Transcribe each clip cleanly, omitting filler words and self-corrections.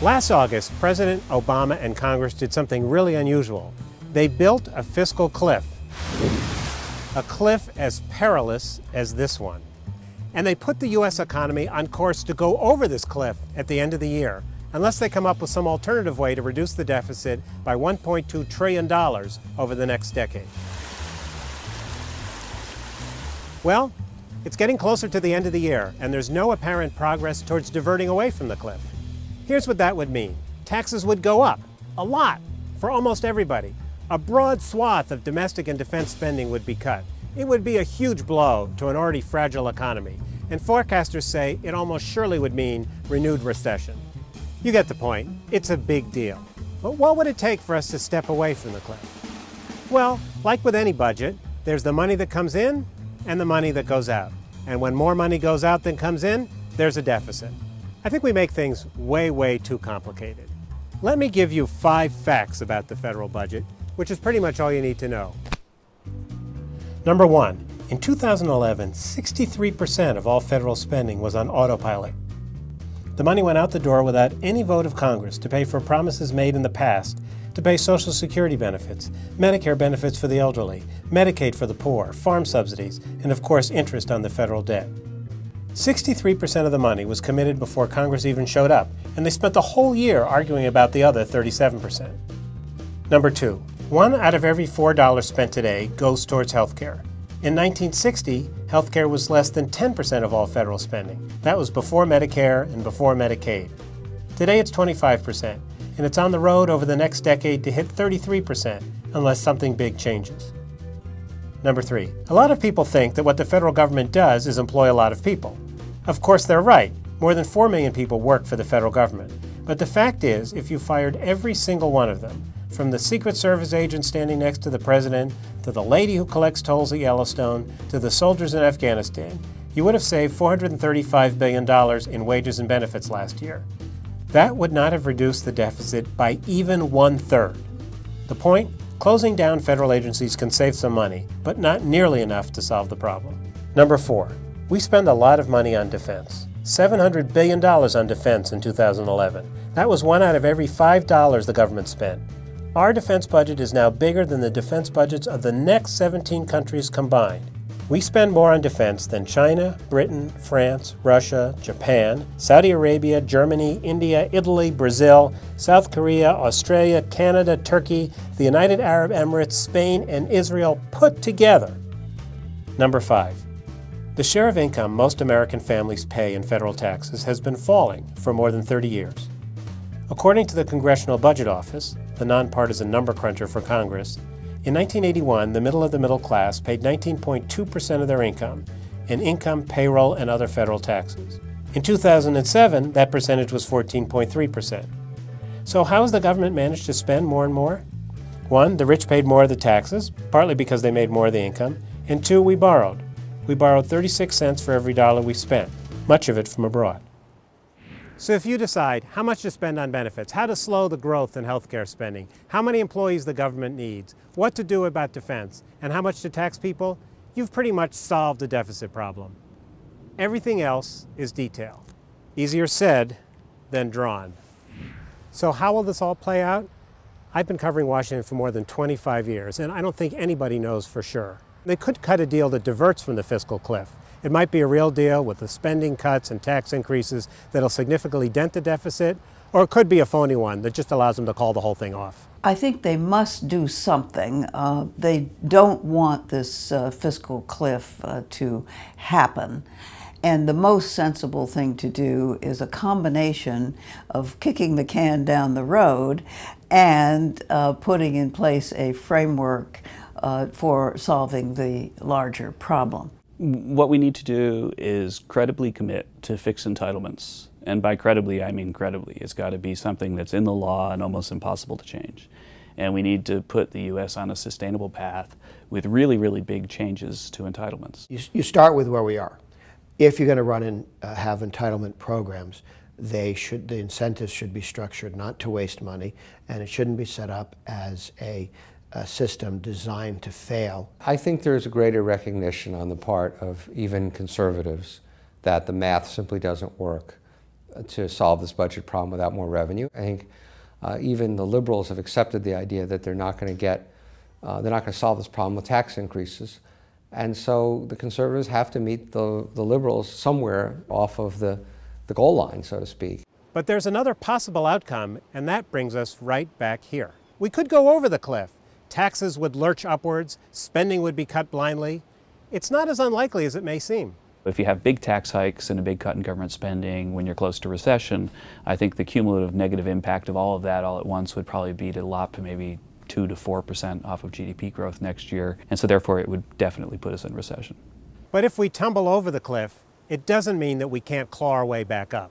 Last August, President Obama and Congress did something really unusual. They built a fiscal cliff. A cliff as perilous as this one. And they put the U.S. economy on course to go over this cliff at the end of the year, unless they come up with some alternative way to reduce the deficit by $1.2 trillion over the next decade. Well, it's getting closer to the end of the year, and there's no apparent progress towards diverting away from the cliff. Here's what that would mean. Taxes would go up, a lot, for almost everybody. A broad swath of domestic and defense spending would be cut. It would be a huge blow to an already fragile economy, and forecasters say it almost surely would mean renewed recession. You get the point. It's a big deal. But what would it take for us to step away from the cliff? Well, like with any budget, there's the money that comes in and the money that goes out. And when more money goes out than comes in, there's a deficit. I think we make things way, way too complicated. Let me give you 5 facts about the federal budget, which is pretty much all you need to know. Number 1, in 2011, 63% of all federal spending was on autopilot. The money went out the door without any vote of Congress to pay for promises made in the past to pay Social Security benefits, Medicare benefits for the elderly, Medicaid for the poor, farm subsidies, and of course interest on the federal debt. 63% of the money was committed before Congress even showed up, and they spent the whole year arguing about the other 37%. Number 2, 1 out of every $4 spent today goes towards health care. In 1960, health care was less than 10% of all federal spending. That was before Medicare and before Medicaid. Today it's 25%, and it's on the road over the next decade to hit 33% unless something big changes. Number 3, a lot of people think that what the federal government does is employ a lot of people. Of course they're right. More than 4 million people work for the federal government. But the fact is, if you fired every single one of them, from the Secret Service agent standing next to the president, to the lady who collects tolls at Yellowstone, to the soldiers in Afghanistan, you would have saved $435 billion in wages and benefits last year. That would not have reduced the deficit by even 1/3. The point? Closing down federal agencies can save some money, but not nearly enough to solve the problem. Number 4, we spend a lot of money on defense. $700 billion on defense in 2011. That was 1 out of every $5 the government spent. Our defense budget is now bigger than the defense budgets of the next 17 countries combined. We spend more on defense than China, Britain, France, Russia, Japan, Saudi Arabia, Germany, India, Italy, Brazil, South Korea, Australia, Canada, Turkey, the United Arab Emirates, Spain, and Israel put together. Number 5. The share of income most American families pay in federal taxes has been falling for more than 30 years. According to the Congressional Budget Office, the nonpartisan number cruncher for Congress, in 1981, the middle of the middle class paid 19.2% of their income in income, payroll, and other federal taxes. In 2007, that percentage was 14.3%. So how has the government managed to spend more and more? 1, the rich paid more of the taxes, partly because they made more of the income, and 2, we borrowed. We borrowed 36 cents for every dollar we spent, much of it from abroad. So if you decide how much to spend on benefits, how to slow the growth in healthcare spending, how many employees the government needs, what to do about defense, and how much to tax people, you've pretty much solved the deficit problem. Everything else is detail. Easier said than drawn. So how will this all play out? I've been covering Washington for more than 25 years, and I don't think anybody knows for sure. They could cut a deal that diverts from the fiscal cliff. It might be a real deal with the spending cuts and tax increases that'll significantly dent the deficit, or it could be a phony one that just allows them to call the whole thing off. I think they must do something. They don't want this fiscal cliff to happen. And the most sensible thing to do is a combination of kicking the can down the road and putting in place a framework for solving the larger problem. What we need to do is credibly commit to fix entitlements. And by credibly, I mean credibly. It's got to be something that's in the law and almost impossible to change. And we need to put the U.S. on a sustainable path with really, really big changes to entitlements. You start with where we are. If you're going to run and have entitlement programs, the incentives should be structured not to waste money, and it shouldn't be set up as a system designed to fail. I think there's a greater recognition on the part of even conservatives that the math simply doesn't work. to solve this budget problem without more revenue. I think even the liberals have accepted the idea that they're not going to solve this problem with tax increases. And so the conservatives have to meet the liberals somewhere off of the goal line, so to speak. But there's another possible outcome, and that brings us right back here. We could go over the cliff. Taxes would lurch upwards, spending would be cut blindly. It's not as unlikely as it may seem. If you have big tax hikes and a big cut in government spending when you're close to recession, I think the cumulative negative impact of all of that all at once would probably be to lop maybe 2 to 4% off of GDP growth next year, and so therefore it would definitely put us in recession. But if we tumble over the cliff, it doesn't mean that we can't claw our way back up.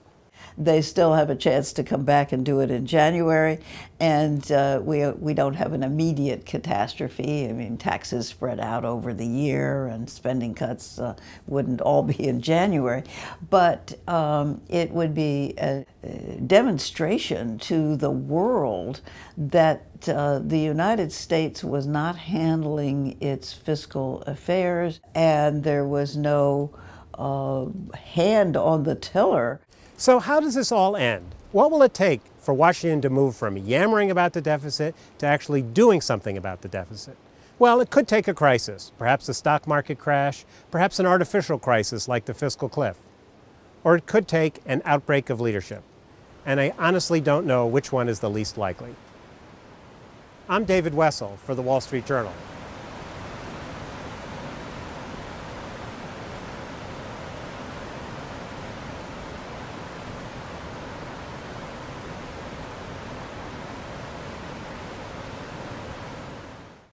They still have a chance to come back and do it in January, and we don't have an immediate catastrophe. I mean, taxes spread out over the year, and spending cuts wouldn't all be in January, but it would be a demonstration to the world that the United States was not handling its fiscal affairs, and there was no hand on the tiller. So how does this all end? What will it take for Washington to move from yammering about the deficit to actually doing something about the deficit? Well, it could take a crisis, perhaps a stock market crash, perhaps an artificial crisis like the fiscal cliff. Or it could take an outbreak of leadership. And I honestly don't know which one is the least likely. I'm David Wessel for the Wall Street Journal.